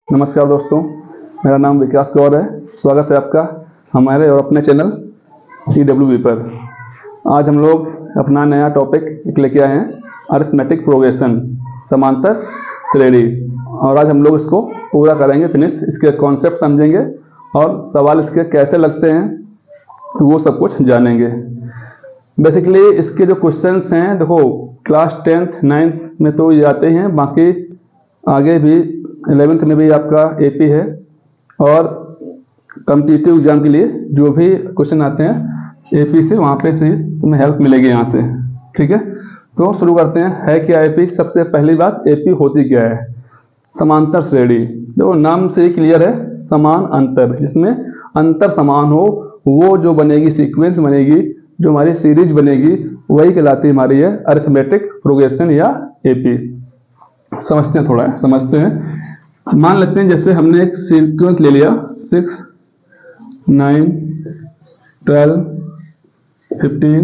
नमस्कार दोस्तों, मेरा नाम विकास गौर है। स्वागत है आपका हमारे और अपने चैनल TWB पर। आज हम लोग अपना नया टॉपिक लेके आए हैं, अरिथमेटिक प्रोग्रेशन, समांतर श्रेणी। और आज हम लोग इसको पूरा करेंगे फिनिश, इसके कॉन्सेप्ट समझेंगे और सवाल इसके कैसे लगते हैं वो सब कुछ जानेंगे। बेसिकली इसके जो क्वेश्चंस हैं, देखो क्लास 10th 9th में तो ये आते हैं, बाकी आगे भी 11th में भी आपका AP है और कॉम्पिटिटिव एग्जाम के लिए जो भी क्वेश्चन आते हैं AP से, वहाँ पे से तुम्हें हेल्प मिलेगी यहाँ से। ठीक है, तो शुरू करते हैं। है क्या AP? सबसे पहली बात, AP होती क्या है? समांतर श्रेणी। देखो नाम से ही क्लियर है, समान अंतर, जिसमें अंतर समान हो वो जो बनेगी, सीक्वेंस बनेगी, जो हमारी सीरीज बनेगी, वही कहलाती है हमारी है अरिथमेटिक प्रोग्रेशन या AP। समझते हैं, थोड़ा समझते हैं। मान लेते हैं जैसे हमने एक सीक्वेंस ले लिया 6 9 12 15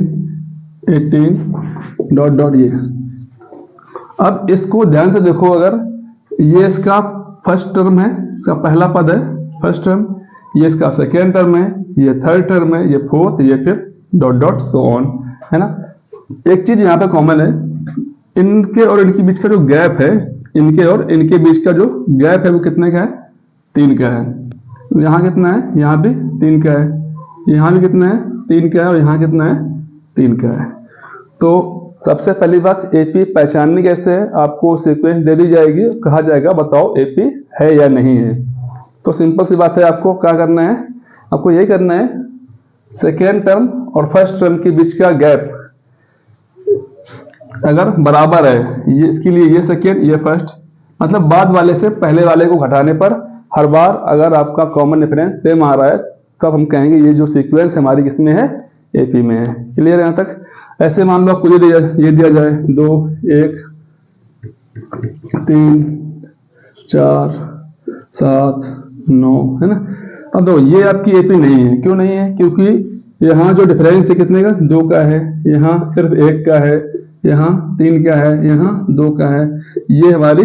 18 डॉट डॉट ये। अब इसको ध्यान से देखो, अगर ये इसका फर्स्ट टर्म है, इसका पहला पद है फर्स्ट टर्म, ये इसका सेकेंड टर्म है, ये थर्ड टर्म है, ये फोर्थ, ये fifth, dot dot so on, है ना। एक चीज यहाँ पे कॉमन है, इनके और इनके बीच का जो गैप है, इनके और इनके बीच का जो गैप है वो कितने का है? 3 का है। यहाँ कितना है? यहाँ भी 3 का है। यहाँ भी कितना है? 3 का है। और यहाँ कितना है? 3 का है। तो सबसे पहली बात, AP पहचाननी कैसे है? आपको सीक्वेंस दे दी जाएगी, कहा जाएगा बताओ AP है या नहीं है। तो सिंपल सी बात है, आपको क्या करना है? आपको यही करना है, सेकेंड टर्म और फर्स्ट टर्म के बीच का गैप अगर बराबर है, ये इसके लिए ये सेकेंड ये फर्स्ट, मतलब बाद वाले से पहले वाले को घटाने पर हर बार अगर आपका कॉमन डिफरेंस सेम आ रहा है, तब हम कहेंगे ये जो सीक्वेंस हमारी किसमें है? AP में है। क्लियर है यहाँ तक? ऐसे मान लो आपको ये दिया जाए 2 1 3 4 7 9, है ना। अब दो ये आपकी AP नहीं है। क्यों नहीं है? क्योंकि यहाँ जो डिफरेंस है कितने का? 2 का है। यहाँ सिर्फ 1 का है, यहाँ 3 का है, यहाँ 2 का है। ये हमारी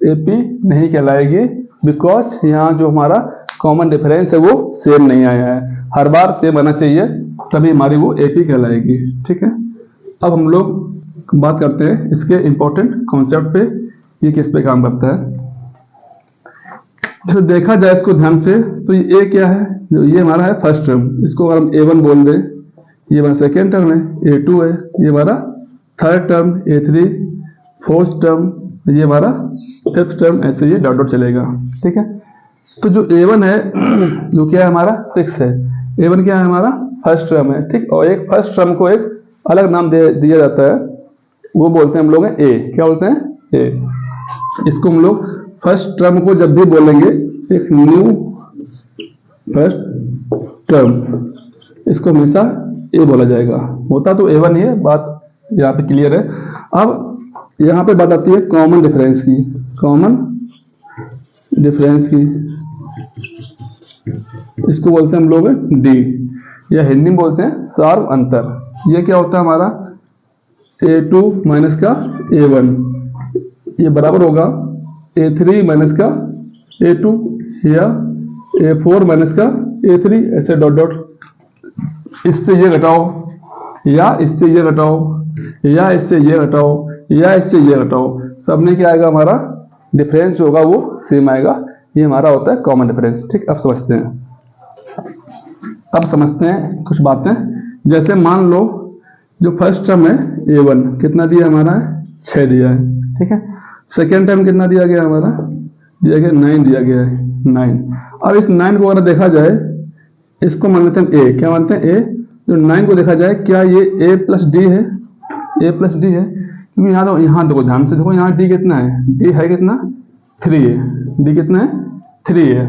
AP नहीं कहलाएगी, बिकॉज यहाँ जो हमारा कॉमन डिफरेंस है वो सेम नहीं आया है। हर बार सेम आना चाहिए, तभी हमारी वो AP कहलाएगी। ठीक है, अब हम लोग बात करते हैं इसके इंपॉर्टेंट कॉन्सेप्ट पे, ये किस पे काम करता है। जैसे देखा जाए इसको ध्यान से, तो ये A क्या है? ये हमारा है फर्स्ट टर्म, इसको अगर हम A1 बोल दें, ये हमारा सेकेंड टर्म है, A2 है, ये हमारा third term, A3 fourth term, ये हमारा फिफ्थ टर्म, ऐसे ये डॉट डॉट चलेगा। ठीक है, तो जो A1 है जो क्या है हमारा 6 है। A1 क्या है? हमारा फर्स्ट टर्म है। ठीक, और एक फर्स्ट टर्म को एक अलग नाम दिया जाता है, वो बोलते हैं हम लोग A। क्या बोलते हैं? A। इसको हम लोग फर्स्ट टर्म को जब भी बोलेंगे, एक न्यू फर्स्ट टर्म, इसको हमेशा A बोला जाएगा। होता तो A1 ही है, बात यहाँ पे क्लियर है। अब यहाँ पे बात आती है कॉमन डिफरेंस की। कॉमन डिफरेंस की इसको बोलते हैं हम लोग D, या हिंदी में बोलते हैं सार्व अंतर। ये क्या होता है हमारा? A2 माइनस का A1, ये बराबर होगा A3 माइनस का A2, या A4 माइनस का A3, ऐसे डॉट डॉट। इससे ये घटाओ, या इससे ये घटाओ, या इससे ये घटाओ, या इससे ये घटाओ, सब में क्या आएगा? हमारा डिफरेंस होगा वो सेम आएगा। ये हमारा होता है कॉमन डिफरेंस। ठीक, अब समझते हैं। अब समझते हैं कुछ बातें। जैसे मान लो जो फर्स्ट टर्म है A1 कितना दिया हमारा है? 6 दिया है। ठीक है, सेकेंड टर्म कितना दिया गया हमारा? दिया गया 9 दिया गया है, 9। अब इस 9 को अगर देखा जाए, इसको मान लेते हैं A। क्या मानते हैं? A। जो 9 को देखा जाए, क्या ये A प्लस D है? A प्लस D है, क्योंकि यहाँ देखो ध्यान से देखो, यहाँ D कितना है? D है कितना? 3 है। D कितना है? 3 है।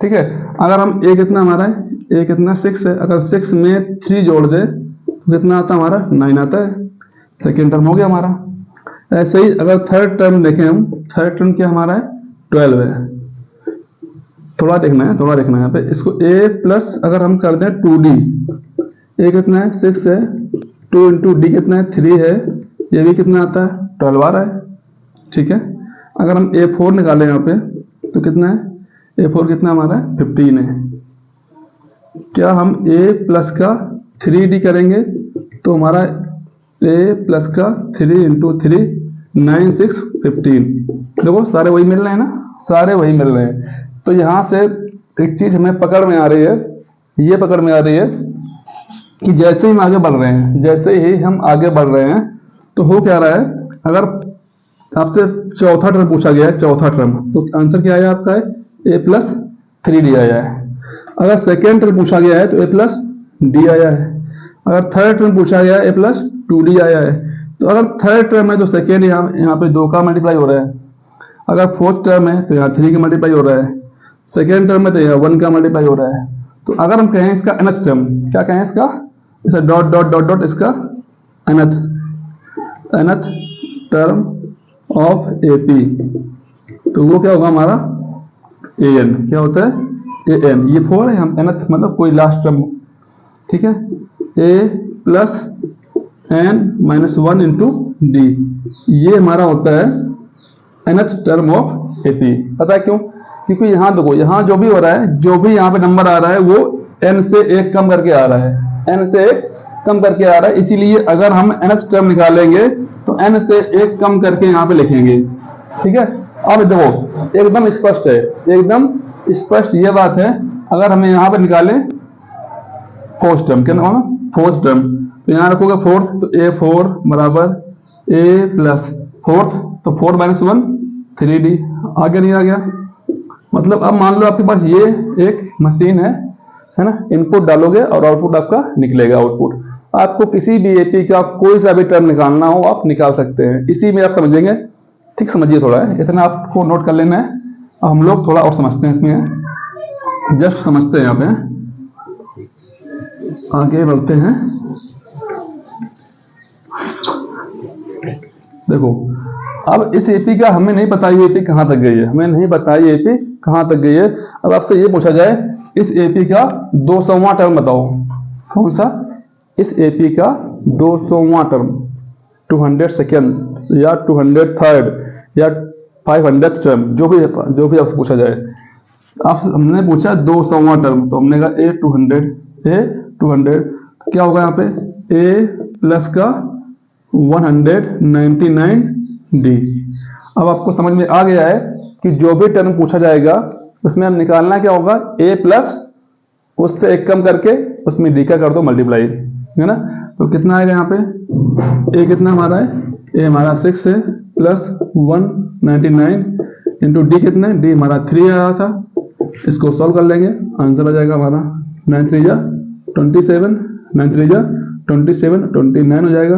ठीक है, अगर हम A कितना हमारा है? A कितना? 6 है। अगर 6 में 3 जोड़ दे तो कितना आता है हमारा? 9 आता है। सेकेंड टर्म हो गया हमारा। ऐसे ही अगर थर्ड टर्म देखें हम, थर्ड टर्म क्या हमारा है? 12 है। थोड़ा देखना है यहाँ पे। इसको A प्लस अगर हम कर दें 2D, A कितना है? 6 है, 2 इंटू D कितना है? 3 है, ये भी कितना आता है? 12 आ रहा है। ठीक है, अगर हम A4 निकालें यहाँ पे, तो कितना है A4 कितना हमारा है 15 है। क्या हम A प्लस का 3D करेंगे तो हमारा A प्लस का 3 इंटू 3 9 6 15। देखो सारे वही मिल रहे हैं ना, सारे वही मिल रहे हैं। तो यहाँ से एक चीज हमें पकड़ में आ रही है, ये पकड़ में आ रही है कि जैसे ही हम आगे बढ़ रहे हैं, जैसे ही हम आगे बढ़ रहे हैं तो हो क्या रहा है, अगर आपसे चौथा टर्म पूछा गया है, चौथा टर्म, तो आंसर क्या आया आपका है A प्लस 3D आया है। अगर सेकेंड टर्म पूछा गया है तो A प्लस D आया है। अगर थर्ड टर्म पूछा गया है A प्लस 2D आया है। तो अगर थर्ड टर्म है तो सेकेंड यहाँ पे 2 का मल्टीप्लाई हो रहा है। अगर फोर्थ टर्म है तो यहाँ 3 का मल्टीप्लाई हो रहा है। सेकेंड टर्म में तो यहाँ 1 का मल्टीप्लाई हो रहा है। तो अगर हम कहें इसका nth टर्म, क्या कहें इसका, इसे डॉट डॉट डॉट डॉट इसका nth टर्म ऑफ AP, तो वो क्या होगा हमारा AN। क्या होता है AN, ये 4 है, हम nth मतलब कोई लास्ट टर्म, ठीक है। A plus N minus 1 into D, ये हमारा होता है nth टर्म ऑफ AP। पता है क्यों? क्योंकि यहाँ देखो, यहाँ जो भी हो रहा है, जो भी यहाँ पे नंबर आ रहा है वो n से 1 कम करके आ रहा है, n से 1 कम करके आ रहा है। इसीलिए अगर हम nth टर्म निकालेंगे तो n से 1 कम करके यहाँ पे लिखेंगे, ठीक है। अब देखो एकदम स्पष्ट है, एकदम स्पष्ट ये बात है। अगर हमें यहाँ पे निकालें फोर्थ टर्म, क्या नाम है फोर्थ टर्म, तो यहाँ रखोगे फोर्थ, तो A4 बराबर A प्लस फोर्थ, तो 4 माइनस 1 3D। आगे नहीं आ गया, मतलब अब मान लो आपके पास ये एक मशीन है ना, इनपुट डालोगे और आउटपुट आपका निकलेगा आउटपुट। आपको किसी भी AP का कोई सा भी टर्म निकालना हो आप निकाल सकते हैं, इसी में आप समझेंगे। ठीक, समझिए थोड़ा है, इतना आपको नोट कर लेना है। अब हम लोग थोड़ा और समझते हैं, इसमें जस्ट समझते हैं, यहाँ पे आगे बढ़ते हैं। देखो अब इस AP का हमें नहीं पता ये AP कहाँ तक गई है, हमें नहीं पता ये AP कहाँ तक गई है। अब आपसे ये पूछा जाए इस AP का 200वां टर्म बताओ, कौन सा, इस AP का 200वां टर्म, 200 सेकेंड या 203rd या 500th टर्म, जो भी आपसे पूछा जाए। आप हमने पूछा 200वां टर्म, तो हमने कहा A200 क्या होगा यहाँ पे A प्लस का 199D। अब आपको समझ में आ गया है कि जो भी टर्म पूछा जाएगा उसमें हम निकालना क्या होगा, A प्लस उससे 1 कम करके उसमें D का कर दो मल्टीप्लाई, है ना। तो कितना आएगा यहाँ पे A कितना हमारा है, A हमारा 6 है प्लस 199 इंटू D कितना है, D हमारा 3 आया था। इसको सॉल्व कर लेंगे, आंसर आ जाएगा हमारा 9 3 जा 27, 9 3 जा 27, 29 हो जाएगा,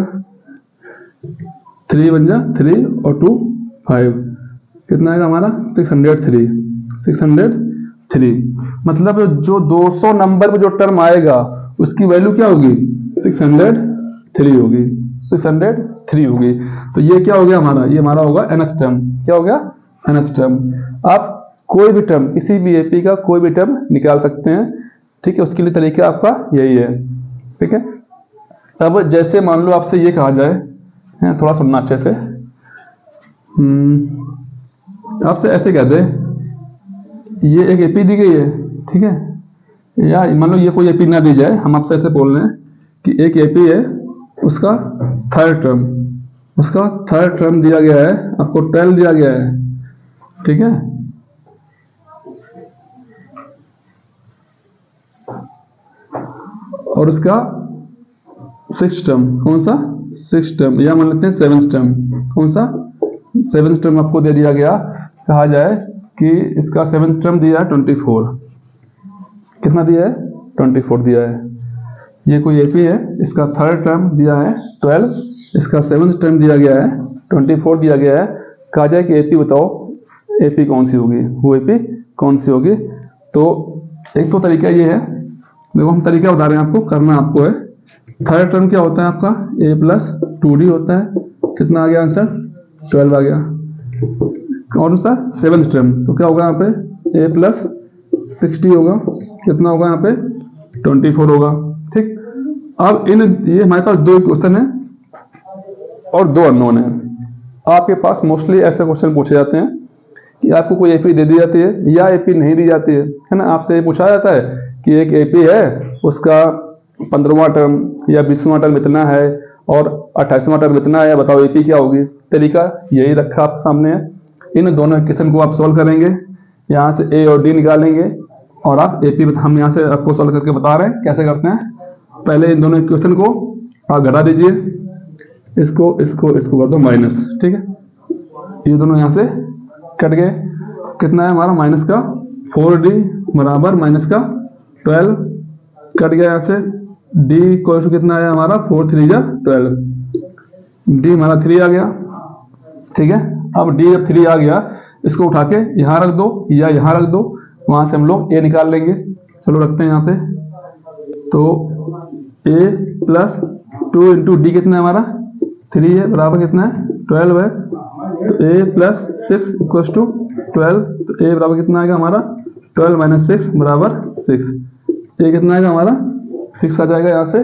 3 1 जा 3 और 2 5, कितना आएगा हमारा 603। मतलब जो 200 नंबर पे जो टर्म आएगा उसकी वैल्यू क्या होगी, 603 होगी, 603 होगी। तो ये क्या हो गया हमारा, ये हमारा होगा nth टर्म। क्या हो गया, nth टर्म। आप कोई भी टर्म, किसी भी AP का कोई भी टर्म निकाल सकते हैं, ठीक है। उसके लिए तरीका आपका यही है, ठीक है। अब जैसे मान लो आपसे ये कहा जाए, थोड़ा सुनना अच्छे से, आपसे ऐसे कह दे ये एक AP दी गई है, ठीक है, या मान लो ये कोई AP ना दी जाए, हम आपसे ऐसे बोल रहे हैं कि एक AP है, उसका थर्ड टर्म दिया गया है, आपको 12 दिया गया है, ठीक है। और उसका 6th टर्म, कौन सा 6th टर्म, या मान लेते हैं 7th टर्म, कौन सा 7th टर्म आपको दे दिया गया। कहा जाए कि इसका 7th टर्म दिया है 24, कितना दिया है 24 दिया है। ये कोई AP है, इसका थर्ड टर्म दिया है 12, इसका 7th टर्म दिया गया है 24 दिया गया है। कहा जाए कि AP बताओ, AP कौन सी होगी, वो AP कौन सी होगी। तो एक तो तरीका ये है, देखो हम तरीका बता रहे हैं आपको, करना आपको है। थर्ड टर्म क्या होता है आपका, A प्लस 2D होता है, कितना आ गया आंसर 12 आ गया। कौन सा 7th टर्म, तो क्या होगा यहाँ पे A प्लस 60 होगा, कितना होगा यहाँ पे 24 होगा, ठीक। अब ये हमारे पास 2 क्वेश्चन है और 2 अननोन है। आपके पास मोस्टली ऐसे क्वेश्चन पूछे जाते हैं कि आपको कोई एपी दे दी जाती है या एपी नहीं दी जाती है ना। आपसे पूछा जाता है कि एक एपी है, उसका 15वां टर्म या 20वां टर्म इतना है और 28वां टर्म इतना है, बताओ एपी क्या होगी। तरीका यही रखा आपके सामने है। इन दोनों इक्वेशन को आप सॉल्व करेंगे, यहाँ से ए और डी निकालेंगे और आप एपी हम यहाँ से आपको सॉल्व करके बता रहे हैं कैसे करते हैं। पहले इन दोनों इक्वेशन को आप घटा दीजिए, इसको इसको इसको कर दो माइनस, ठीक है। ये दोनों यहाँ से कट गए, कितना है हमारा माइनस का 4d बराबर माइनस का 12 कट गया यहाँ से। d इक्वल टू कितना है हमारा 4 3 जा 12, d हमारा 3 आ गया, ठीक है। अब d जब 3 आ गया, इसको उठा के यहाँ रख दो या यहाँ रख दो, वहां से हम लोग a निकाल लेंगे। चलो रखते हैं यहाँ पे, तो a प्लस 2 इंटू डी कितना है हमारा 3 है, बराबर कितना है 12 है। तो a प्लस 6 इक्वल टू 12, तो a बराबर कितना आएगा हमारा 12 माइनस 6 बराबर 6। a कितना आएगा हमारा 6 आ जाएगा। यहाँ से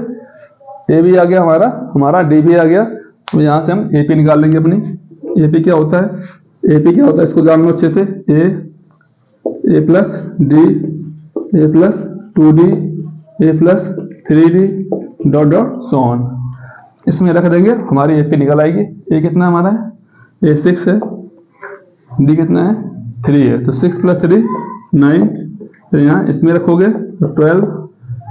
a भी आ गया हमारा d भी आ गया। तो यहाँ से हम ap निकाल लेंगे अपनी। ap क्या होता है इसको जान लो अच्छे से। a plus D, a plus 2d, a plus 3d dot dot so on. इसमें रख देंगे, हमारी ap निकल आएगी। a कितना हमारा है, a 6 है, d कितना है 3 है, तो 6 प्लस 3 9। तो यहाँ इसमें रखोगे तो 12,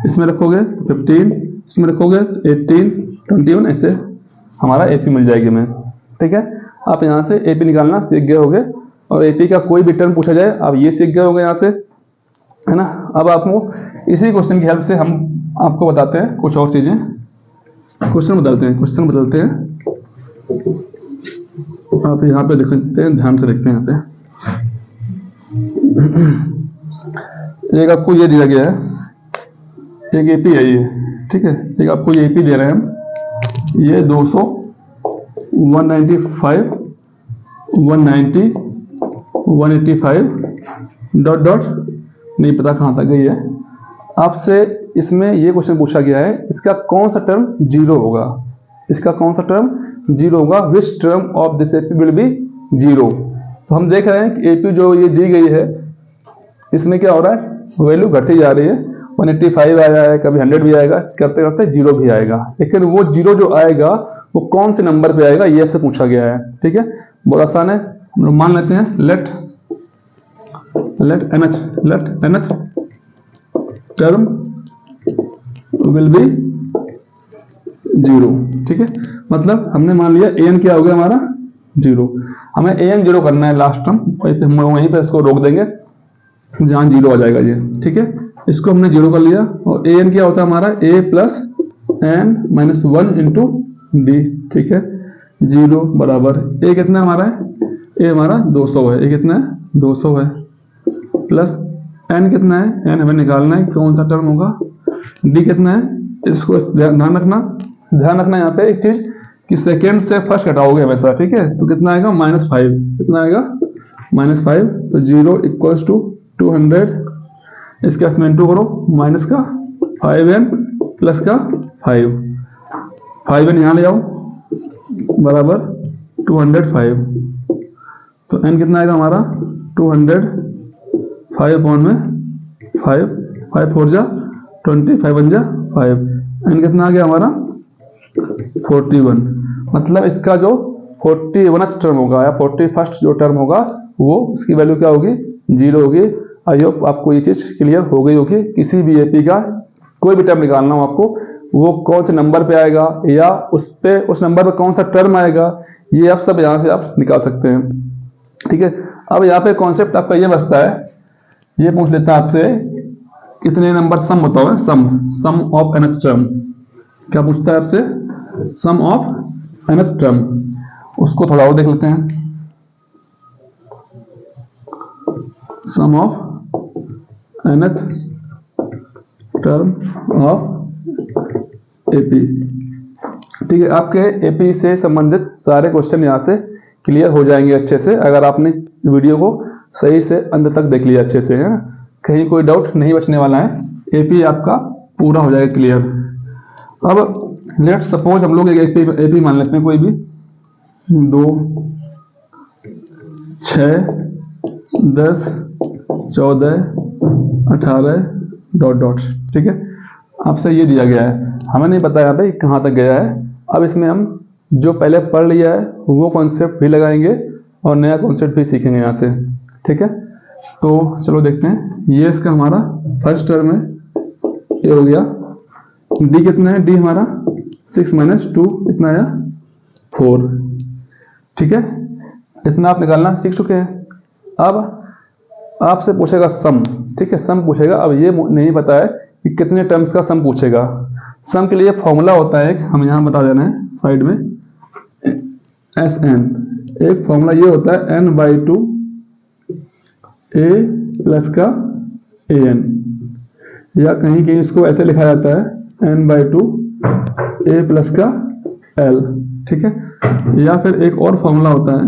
इसमें रखोगे तो 15, इसमें रखोगे तो 18 21, ऐसे हमारा ap मिल जाएगी हमें, ठीक है। आप यहाँ से ap निकालना सीख गए होगे और ap का कोई भी टर्म पूछा जाए आप ये सीख गए होगे यहाँ से, है ना। अब आपको इसी क्वेश्चन की हेल्प से हम आपको बताते हैं कुछ और चीजें। क्वेश्चन बदलते हैं। आप यहाँ पे देखते हैं, ध्यान से देखते हैं। यहाँ पे एक आपको ये दिया गया है, एक एपी है ये, ठीक है। एक आपको ये एपी दे रहे हैं हम, ये 200 195 190 185 डॉट डॉट, नहीं पता कहाँ तक गई है। आपसे इसमें ये क्वेश्चन पूछा गया है, इसका कौन सा टर्म जीरो होगा, इसका कौन सा टर्म जीरो होगा, which term of this AP will be zero. तो हम देख रहे हैं कि एपी जो ये दी गई है, इसमें क्या हो रहा है, वैल्यू घटती जा रही है। 185 आया है, कभी 100 भी आएगा, करते करते जीरो भी आएगा। लेकिन वो जीरो जो आएगा वो कौन से नंबर पे आएगा, ये आपसे पूछा गया है, ठीक है। बहुत आसान है, हम लोग मान लेते हैं let nth term will be zero, ठीक है। मतलब हमने मान लिया an क्या हो गया हमारा जीरो, हमें an जीरो करना है लास्ट टर्म, हम वहीं पे इसको रोक देंगे जहां जीरो आ जाएगा ये, ठीक है। इसको हमने जीरो कर लिया और an क्या होता है हमारा a plus n minus 1 into D, ठीक है। जीरो बराबर a कितना हमारा है, a हमारा 200 है, a कितना है 200 है, प्लस n कितना है, n हमें निकालना है कौन सा टर्म होगा, d कितना है, इसको ध्यान रखना यहाँ पे एक चीज कि सेकेंड से फर्स्ट घटाओगे हमेशा, ठीक है। तो कितना आएगा -5, कितना आएगा -5। तो 0 इक्वल्स टू 200, इसके इसमें इंटू करो, माइनस का 5n प्लस का 5n यहाँ ले जाओ बराबर 205। तो n कितना आएगा हमारा 200, 5 अपॉन में 5, 5 4 जा 20, 5 1 जा 5, n कितना आ गया हमारा 41। मतलब इसका जो 41th टर्म होगा या 41st जो टर्म होगा वो उसकी वैल्यू क्या होगी, जीरो होगी। आई होप आपको ये चीज क्लियर हो गई होगी। किसी भी एपी का कोई भी टर्म निकालना हो आपको, वो कौन से नंबर पे आएगा या उस नंबर पे कौन सा टर्म आएगा, ये आप सब यहाँ से आप निकाल सकते हैं, ठीक है। अब यहाँ पे कॉन्सेप्ट आपका ये बचता है, ये पूछ लेता है आपसे कितने नंबर सम बताओ, सम ऑफ nth टर्म। क्या पूछता है आपसे, सम ऑफ nth टर्म। उसको थोड़ा और देख लेते हैं, sum of nth term of AP, ठीक है। आपके एपी से संबंधित सारे क्वेश्चन यहाँ से क्लियर हो जाएंगे अच्छे से, अगर आपने वीडियो को सही से अंत तक देख लिया अच्छे से, है ना। कहीं कोई डाउट नहीं बचने वाला है, एपी आपका पूरा हो जाएगा क्लियर। अब लेट सपोज हम लोग एक एपी मान लेते हैं, कोई भी 2 6 10 14 18 डॉट डॉट। ठीक है, आपसे ये दिया गया है, हमें नहीं पता यहाँ पे कहाँ तक गया है। अब इसमें हम जो पहले पढ़ लिया है वो कॉन्सेप्ट भी लगाएंगे और नया कॉन्सेप्ट भी सीखेंगे यहाँ से। ठीक है, तो चलो देखते हैं। ये इसका हमारा फर्स्ट टर्म है, ये हो गया। डी कितना है? डी हमारा 6 - 2 इतना आया 4। ठीक है, इतना आप निकालना सीख चुके हैं। अब आपसे पूछेगा सम। ठीक है, सम पूछेगा। अब ये नहीं पता है कि कितने टर्म्स का सम पूछेगा। सम के लिए फॉर्मूला होता है एक, हम यहाँ बता देना है साइड में, SN। एक फॉर्मूला ये होता है n/2 a प्लस का an, या कहीं कहीं इसको ऐसे लिखा जाता है n/2 a प्लस का l। ठीक है, या फिर एक और फॉर्मूला होता है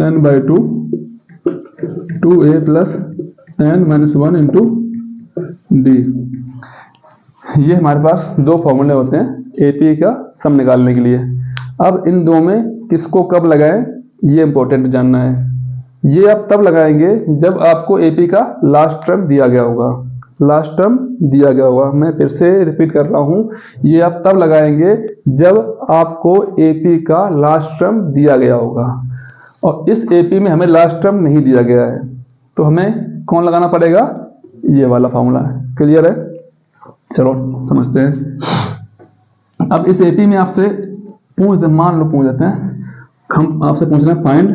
n/2 2a plus n-1 into d। ये हमारे पास दो फॉर्मूले होते हैं एपी का सम निकालने के लिए। अब इन दो में किसको कब लगाएं ये इंपॉर्टेंट जानना है। ये आप तब लगाएंगे जब आपको एपी का लास्ट टर्म दिया गया होगा। लास्ट टर्म दिया गया होगा, मैं फिर से रिपीट कर रहा हूं, ये आप तब लगाएंगे जब आपको एपी का लास्ट टर्म दिया गया होगा। और इस एपी में हमें लास्ट टर्म नहीं दिया गया है, तो हमें कौन लगाना पड़ेगा? ये वाला फॉर्मूला। क्लियर है? चलो समझते हैं। अब इस एपी में आपसे मान लो पूछ देते हैं, हम आपसे पूछ रहे हैं फाइंड।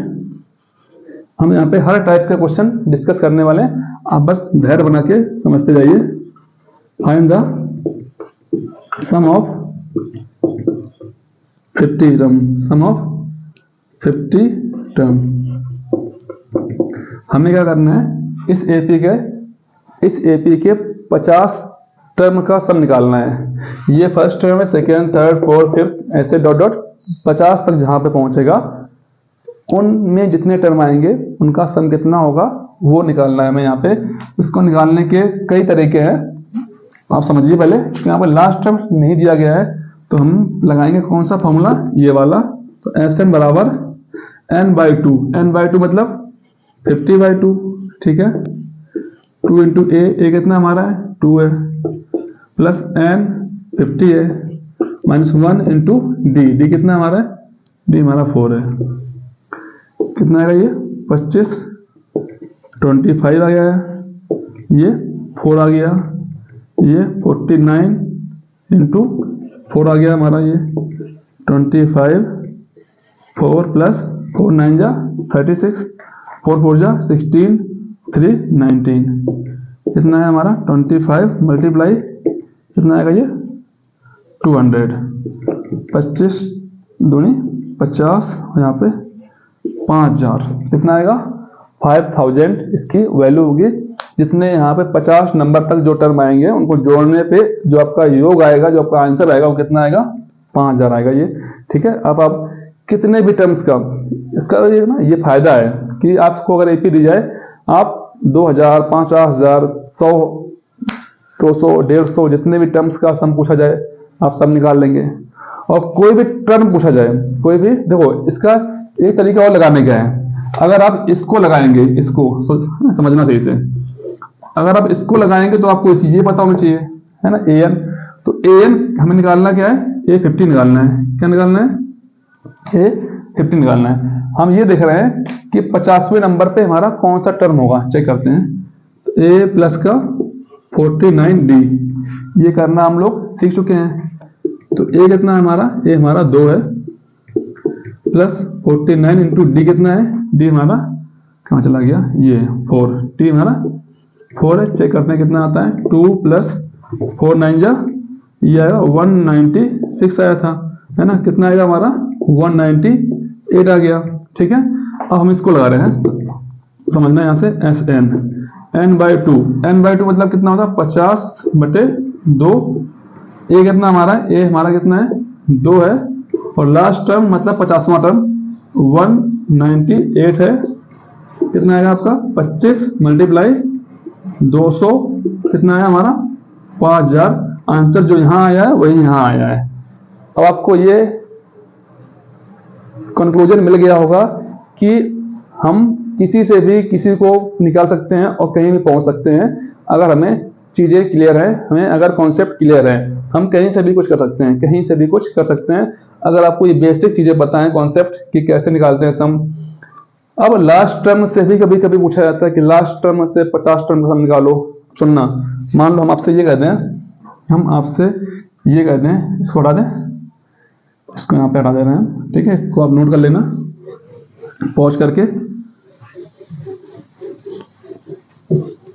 हम यहाँ पे हर टाइप का क्वेश्चन डिस्कस करने वाले हैं, आप बस धैर्य बना के समझते जाइए। Find the sum of 50 term. Sum of 50 term. हमें क्या करना है? इस एपी के 50 टर्म का सम निकालना है। ये फर्स्ट टर्म है, सेकेंड, थर्ड, फोर्थ, फिफ्थ, ऐसे डॉट डॉट 50 तक जहां पे पहुंचेगा, उनमें जितने टर्म आएंगे उनका सम कितना होगा वो निकालना है हमें यहाँ पे। इसको निकालने के कई तरीके हैं, आप समझिए पहले कि यहाँ पर लास्ट टर्म नहीं दिया गया है, तो हम लगाएंगे कौन सा फॉर्मूला? ये वाला। तो Sn बराबर n/2। n/2 मतलब 50/2। ठीक है, 2 इंटू a कितना हमारा है? 2 है, प्लस n 50 है, -1 इंटू d कितना हमारा है? d हमारा 4 है। कितना आएगा ये? 25 25 आ गया है, ये 4 आ गया, ये 49 इंटू 4 आ गया हमारा, ये 25 4 प्लस 4 9 जा 36, 4 4 जा 16, 3 19। कितना है हमारा? 25 मल्टीप्लाई कितना आएगा ये? 200। 25 दूनी 50, यहाँ पे 5000। कितना आएगा? 5000 इसकी वैल्यू होगी। जितने यहाँ पे 50 नंबर तक जो टर्म आएंगे उनको जोड़ने पे जो आपका योग आएगा, जो आपका आंसर आएगा वो कितना आएगा? 5000 आएगा ये। ठीक है, अब आप कितने भी टर्म्स का, इसका ये ना ये फायदा है कि आपको अगर एपी दी जाए, आप 2000 50,000 100 200 150 जितने भी टर्म्स का सम पूछा जाए आप सब निकाल लेंगे। और कोई भी टर्म पूछा जाए, कोई भी, देखो इसका एक तरीका और लगाने का है। अगर आप इसको लगाएंगे, इसको समझना सही से, अगर आप इसको लगाएंगे तो आपको ये पता होना चाहिए, है ना, an। तो an हमें निकालना क्या है? A50 निकालना है। क्या निकालना है? A50 निकालना है। हम ये देख रहे हैं कि 50वें नंबर पे हमारा कौन सा टर्म होगा, चेक करते हैं। तो a प्लस का 49d, ये करना हम लोग सीख चुके हैं। तो a कितना है हमारा? a हमारा 2 है, प्लस 49 इंटू d कितना है? d हमारा कहाँ चला गया? ये 4, d हमारा 4 है। चेक करते हैं कितना आता है? 2 प्लस 4 9 जा, ये आएगा 196 आया था, है ना। कितना आएगा हमारा? 198 आ गया। ठीक है, अब हम इसको लगा रहे हैं, समझना यहाँ से। Sn n/2, n/2 मतलब कितना होता है? 50/2। a कितना हमारा है? a हमारा कितना है? 2 है, और लास्ट टर्म मतलब 50वां टर्म 198 है। कितना आएगा आपका? 25 मल्टीप्लाई 200, कितना आया हमारा? 5000। आंसर जो यहां आया है वही यहां आया है। अब आपको ये कंक्लूजन मिल गया होगा कि हम किसी से भी किसी को निकाल सकते हैं और कहीं भी पहुंच सकते हैं अगर हमें चीज़ें क्लियर है, हमें अगर कॉन्सेप्ट क्लियर है, हम कहीं से भी कुछ कर सकते हैं, कहीं से भी कुछ कर सकते हैं अगर आपको ये बेसिक चीज़ें पता है कॉन्सेप्ट कि कैसे निकालते हैं सम। अब लास्ट टर्म से भी कभी कभी पूछा जाता है कि लास्ट टर्म से 50 टर्म का सम निकालो। सुनना, मान लो हम आपसे ये कहते हैं, हम आपसे ये कहते हैं, इसको हटा दें, इसको यहाँ पे हटा दे रहे हैं, ठीक है, इसको आप नोट कर लेना पॉज करके।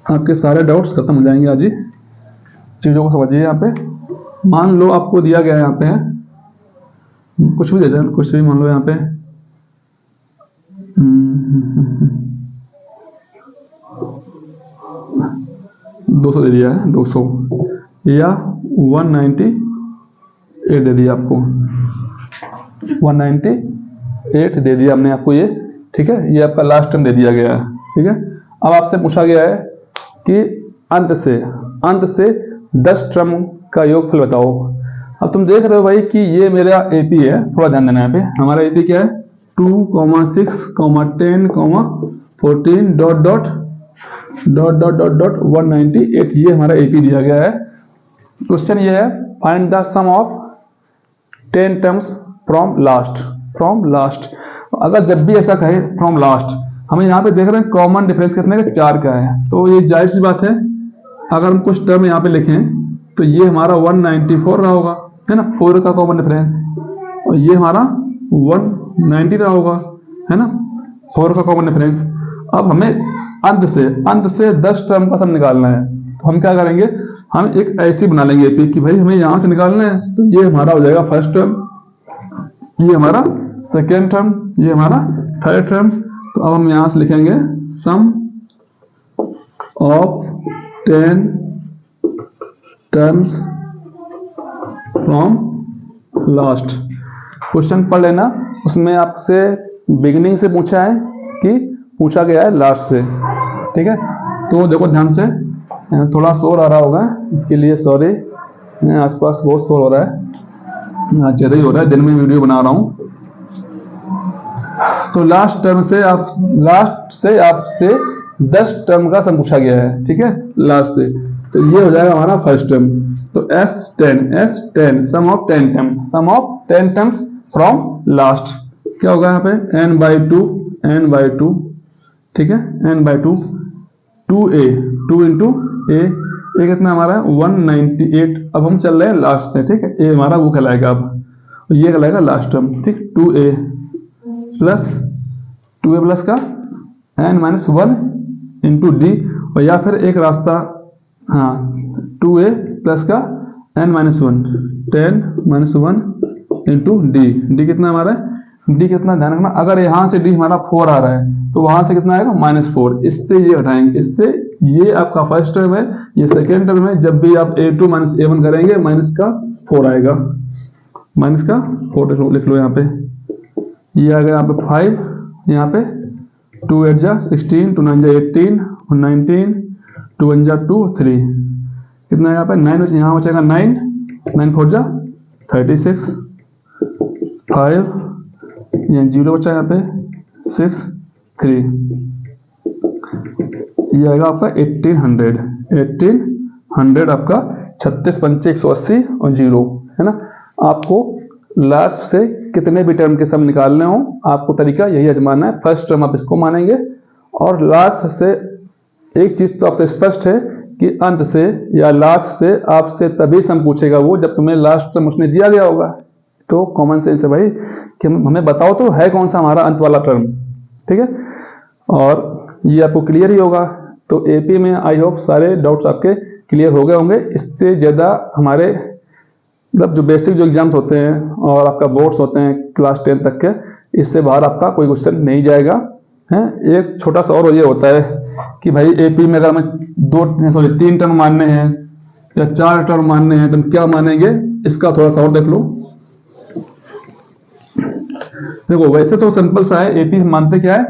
आपके सारे डाउट्स खत्म हो जाएंगे आज ही। चीज़ों को समझिए। यहाँ पे मान लो आपको दिया गया है, यहाँ पे कुछ भी दे दें, कुछ भी मान लो यहाँ पे 200 दे दिया है, 200 या 198 दे दिया आपको, 198 दे दिया हमने आपको ये, ठीक है, ये आपका लास्ट टर्म दे दिया गया है, ठीक है। अब आपसे पूछा गया है कि अंत से 10 टर्म का योगफल बताओ। अब तुम देख रहे हो भाई कि ये मेरा एपी है, थोड़ा ध्यान देना यहाँ पे, हमारा एपी क्या है 2, 6, 10, 14 डॉट 198, ये हमारा एपी दिया गया है। क्वेश्चन ये है find the sum of 10 terms from last. अगर जब भी ऐसा कहे फ्रॉम लास्ट, हमें यहाँ पे देख रहे हैं कॉमन डिफरेंस कितने का 4 का है, तो ये जाहिर सी बात है अगर हम कुछ टर्म यहाँ पे लिखें तो ये हमारा 194 रहा होगा, है ना, 4 का कॉमन डिफरेंस, और ये हमारा 190 रहा होगा, है ना, 4 का कॉमन डिफरेंस। अब हमें अंत से 10 टर्म का सम निकालना है, तो हम क्या करेंगे, हम एक ऐसी बना लेंगे एपी कि भाई हमें यहाँ से निकालना है, तो ये हमारा हो जाएगा फर्स्ट टर्म, ये हमारा सेकेंड टर्म, ये हमारा थर्ड टर्म। तो अब हम यहाँ से लिखेंगे sum of 10 terms from last. Question पढ़ लेना, उसमें आपसे बिगिनिंग से पूछा है कि पूछा गया है लास्ट से, ठीक है। तो देखो ध्यान से, थोड़ा शोर आ रहा होगा, इसके लिए सॉरी, आसपास बहुत शोर हो रहा है, ज़्यादा ही हो रहा है, दिन में वीडियो बना रहा हूँ। तो लास्ट से आपसे 10 टर्म का सम पूछा गया है, ठीक है, लास्ट से, तो ये हो जाएगा हमारा फर्स्ट टर्म। तो S10 sum of 10 terms from last क्या होगा यहाँ पे n by 2, ठीक है, n by 2 2a 2 into a कितना हमारा है 198। अब हम चल रहे हैं लास्ट से, ठीक है, a हमारा वो कहलाएगा, अब ये कहलाएगा लास्ट टर्म, ठीक, 2a प्लस का n-1 इंटू डी, और या फिर एक रास्ता, हाँ, 2a प्लस का n-1 10-1 इंटू डी कितना हमारा है, डी कितना ध्यान रखना, अगर यहाँ से डी हमारा 4 आ रहा है तो वहां से कितना आएगा -4, इससे ये हटाएंगे, इससे ये आपका फर्स्ट टर्म है, ये सेकेंड टर्म है, जब भी आप a2 - a1 करेंगे माइनस का 4 आएगा, माइनस का 4 लिख लो यहाँ पे, ये आ गया यहाँ पे 5, यहाँ पे 2 8 जा 16, 2 9 जा 18, 19, 2 1 जा 2 3, कितना यहाँ पे 9, यहाँ बचेगा 9, 9 4 जा 36, 5, ये 0 बचा यहाँ पे 6 3, ये आएगा आपका 1800 आपका 36 पंचे 180 और 0, है ना। आपको लास्ट से कितने भी टर्म के सम निकालने हो, आपको तरीका यही आजमाना है। फर्स्ट टर्म आप इसको मानेंगे, और लास्ट से एक चीज तो आपसे स्पष्ट है कि अंत से या लास्ट से आपसे तभी सम पूछेगा वो जब तुम्हें लास्ट सम उसने दिया गया होगा। तो कॉमन सेंस है भाई कि हमें बताओ तो है कौन सा हमारा अंत वाला टर्म, ठीक है, और ये आपको क्लियर ही होगा। तो एपी में आई होप सारे डाउट्स आपके क्लियर हो गए होंगे। इससे ज़्यादा हमारे मतलब जो बेसिक जो एग्जाम्स होते हैं और आपका बोर्ड्स होते हैं क्लास 10 तक के, इससे बाहर आपका कोई क्वेश्चन नहीं जाएगा, है। एक छोटा सा और ये होता है कि भाई एपी में अगर हमें 3 टर्म मानने हैं या 4 टर्म मानने हैं तो हम क्या मानेंगे, इसका थोड़ा सा और देख लो। देखो वैसे तो सिंपल सा है, एपी मानते क्या है,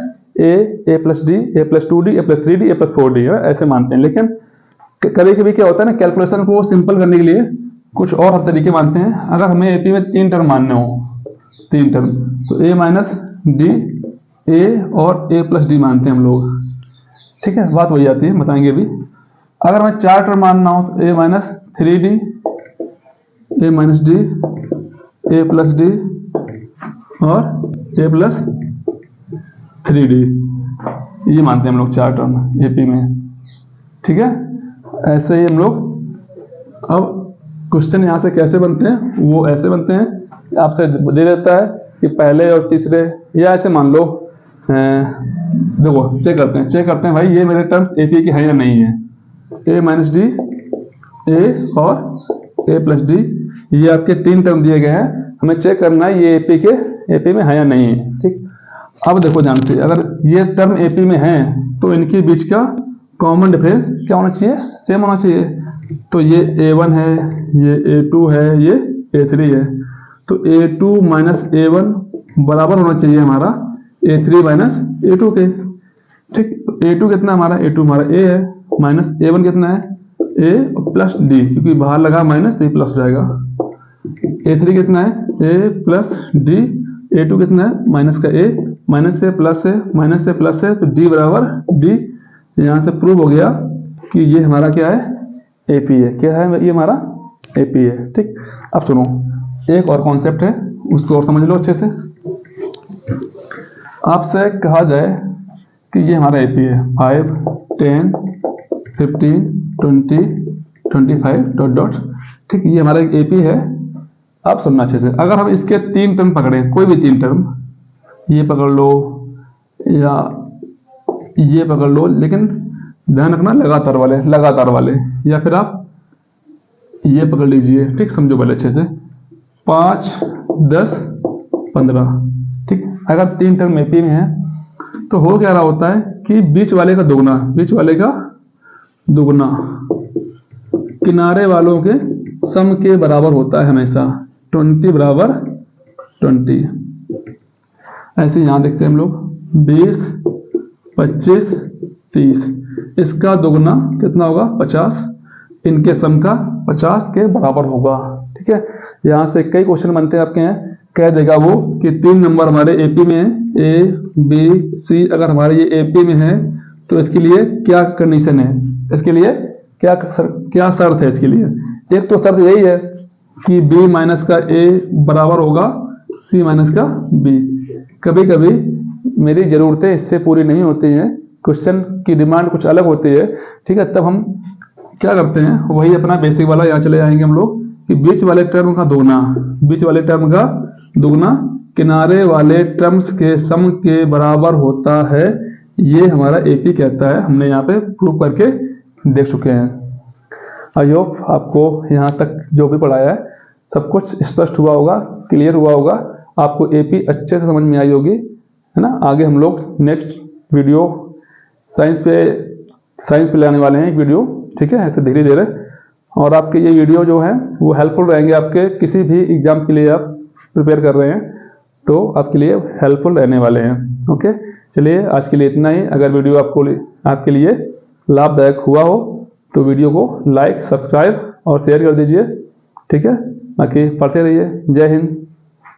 a plus D, a plus 2d, a plus 3d, a plus 4d, ऐसे मानते हैं। लेकिन कभी कभी क्या होता है ना, कैलकुलेशन को सिंपल करने के लिए कुछ और तरीके मानते हैं। अगर हमें एपी में 3 टर्म मानने हो, 3 टर्म, तो a माइनस डी ए और ए प्लस डी मानते हैं हम लोग, ठीक है, बात वही आती है, बताएंगे अभी। अगर मैं 4 टर्म मानना हो तो ए माइनस 3d, ए माइनस डी, ए प्लस डी और ए प्लस 3d, ये मानते हैं हम लोग 4 टर्म एपी में, ठीक है। ऐसे ही हम लोग, अब क्वेश्चन यहाँ से कैसे बनते हैं, वो ऐसे बनते हैं, आपसे दे देता है कि पहले और तीसरे, या ऐसे मान लो, देखो चेक करते हैं भाई ये मेरे टर्म्स एपी के हैं या नहीं है। ए माइनस डी, ए और ए प्लस डी, ये आपके 3 टर्म दिए गए हैं, हमें चेक करना है ये एपी में है या नहीं है, ठीक। अब देखो ध्यान से, अगर ये टर्म एपी में है तो इनके बीच का कॉमन डिफरेंस क्या होना चाहिए, सेम होना चाहिए। तो ये a1 है, ये a2 है, ये a3 है, तो a2 माइनस a1 बराबर होना चाहिए हमारा a3 माइनस a2 के, ठीक। a2 कितना हमारा, a2 हमारा a है, माइनस a1 कितना है, a प्लस d, क्योंकि बाहर लगा माइनस तो प्लस हो जाएगा। a3 कितना है, a प्लस d, a2 कितना है, माइनस का a, माइनस से प्लस है, माइनस से प्लस है, तो d बराबर d। यहाँ से प्रूव हो गया कि ये हमारा क्या है, एपी है। क्या है ये हमारा, एपी है, ठीक। अब सुनो, एक और कॉन्सेप्ट है, उसको और समझ लो अच्छे से। आपसे कहा जाए कि ये हमारा एपी है, 5, 10, 15, 20, 25 डॉट डॉट, ठीक, ये हमारा एक एपी है। अब सुनना अच्छे से, अगर हम इसके 3 टर्म पकड़े, कोई भी 3 टर्म, ये पकड़ लो या ये पकड़ लो, लेकिन ध्यान रखना लगातार वाले, या फिर आप ये पकड़ लीजिए, ठीक, समझो पहले अच्छे से, 5, 10, 15, ठीक। अगर 3 टर्म एपी में है तो हो क्या रहा होता है कि बीच वाले का दुगना किनारे वालों के सम के बराबर होता है हमेशा, 20 बराबर 20। ऐसे यहाँ देखते हैं हम लोग, 20, 25, 30, इसका दुगना कितना होगा, 50, इनके सम का 50 के बराबर होगा, ठीक है। यहाँ से कई क्वेश्चन बनते हैं आपके यहाँ, कह देगा वो कि 3 नंबर हमारे एपी में है, ए बी सी, अगर हमारे ये एपी में है तो इसके लिए क्या कंडीशन है, इसके लिए क्या शर्त है। इसके लिए एक तो शर्त यही है कि बी माइनस का ए बराबर होगा सी माइनस का बी। कभी कभी मेरी ज़रूरतें इससे पूरी नहीं होती हैं, क्वेश्चन की डिमांड कुछ अलग होती है, ठीक है, तब हम क्या करते हैं, वही अपना बेसिक वाला यहाँ चले जाएंगे हम लोग कि बीच वाले टर्म का दुगना किनारे वाले टर्म्स के सम के बराबर होता है, ये हमारा एपी कहता है। हमने यहाँ पे प्रूव करके देख चुके हैं। आई होप आपको यहाँ तक जो भी पढ़ाया है सब कुछ स्पष्ट हुआ होगा, क्लियर हुआ होगा, आपको एपी अच्छे से समझ में आई होगी, है ना। आगे हम लोग नेक्स्ट वीडियो साइंस पे लाने वाले हैं एक वीडियो, ठीक है, ऐसे धीरे धीरे। और आपके ये वीडियो जो है वो हेल्पफुल रहेंगे, आपके किसी भी एग्जाम के लिए आप प्रिपेयर कर रहे हैं तो आपके लिए हेल्पफुल रहने वाले हैं। ओके, चलिए आज के लिए इतना ही। अगर वीडियो आपके लिए लाभदायक हुआ हो तो वीडियो को लाइक, सब्सक्राइब और शेयर कर दीजिए, ठीक है। बाकी पढ़ते रहिए। जय हिंद।